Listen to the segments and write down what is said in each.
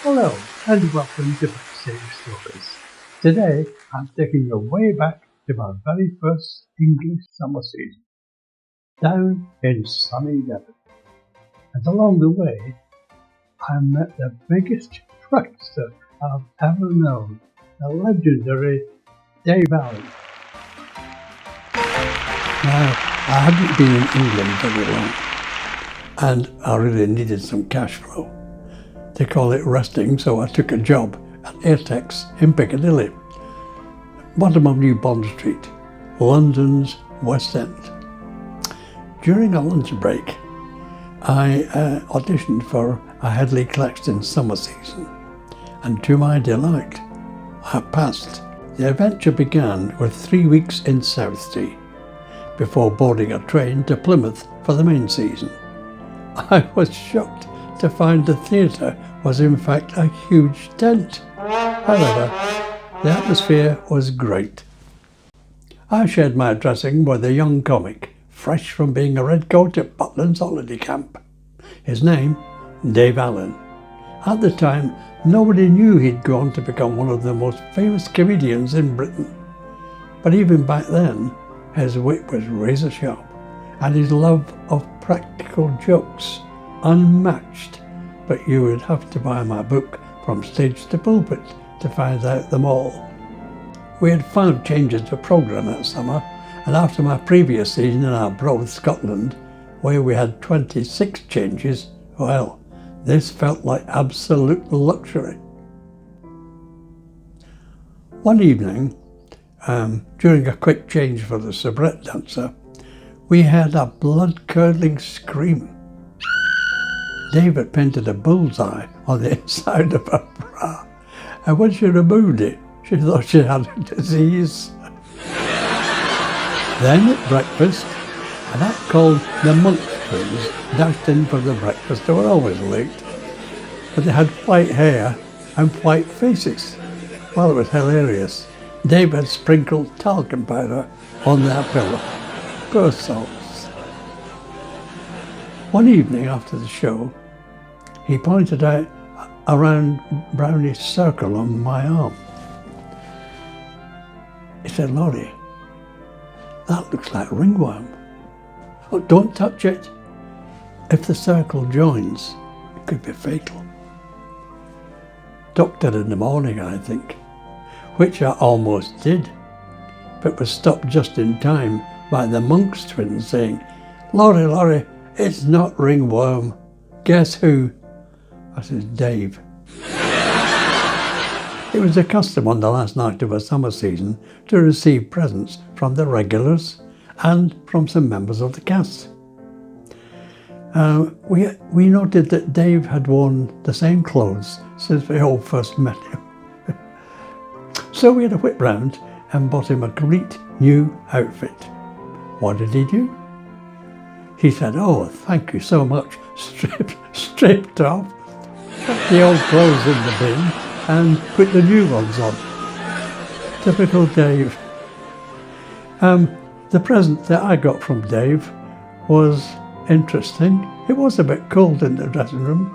Hello and welcome to Backstage Stories. Today I'm taking you way back to my very first English summer season, down in sunny Devon. And along the way I met the biggest prankster I've ever known, the legendary Devon. Now, I hadn't been in England very long and I really needed some cash flow. They call it resting, so I took a job at Antics in Piccadilly, bottom of New Bond Street, London's West End. During a lunch break, I auditioned for a Headley Claxton summer season, and to my delight, I passed. The adventure began with 3 weeks in Southsea, before boarding a train to Plymouth for the main season. I was shocked to find the theatre was in fact a huge tent. However, the atmosphere was great. I shared my dressing with a young comic, fresh from being a redcoat at Butland's holiday camp. His name, Dave Allen. At the time, nobody knew he'd gone to become one of the most famous comedians in Britain. But even back then, his wit was razor sharp, and his love of practical jokes unmatched. But you would have to buy my book From Stage to Pulpit to find out them all. We had 5 changes to programme that summer, and after my previous season in Arbroath, Scotland, where we had 26 changes, well, this felt like absolute luxury. One evening, during a quick change for the soubrette dancer, we had a blood-curdling scream. Dave had painted a bullseye on the inside of her bra, and when she removed it, she thought she had a disease. Then at breakfast, an act called the Monk Twins dashed in for the breakfast. They were always late, but they had white hair and white faces. Well, it was hilarious. Dave had sprinkled talcum powder on their pillow. Poor souls. One evening after the show, he pointed out a round brownish circle on my arm. He said, "Lawrie, that looks like ringworm. Oh, don't touch it. If the circle joins, it could be fatal." Doctored in the morning, I think, which I almost did, but was stopped just in time by the Monk's twins saying, Lawrie, it's not ringworm. Guess who?" I said, "Dave." It was a custom on the last night of a summer season to receive presents from the regulars and from some members of the cast. We noted that Dave had worn the same clothes since we all first met him. So we had a whip round and bought him a complete new outfit. What did he do? He said, "Oh, thank you so much," stripped off, chucked the old clothes in the bin and put the new ones on. Typical Dave. The present that I got from Dave was interesting. It was a bit cold in the dressing room.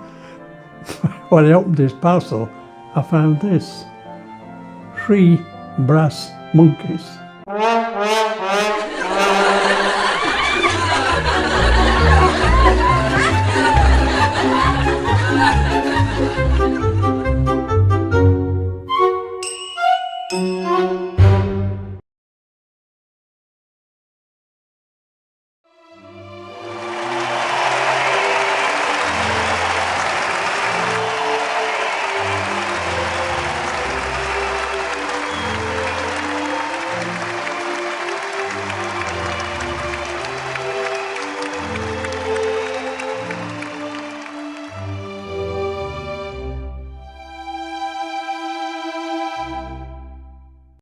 When I opened his parcel, I found this. 3 brass monkeys.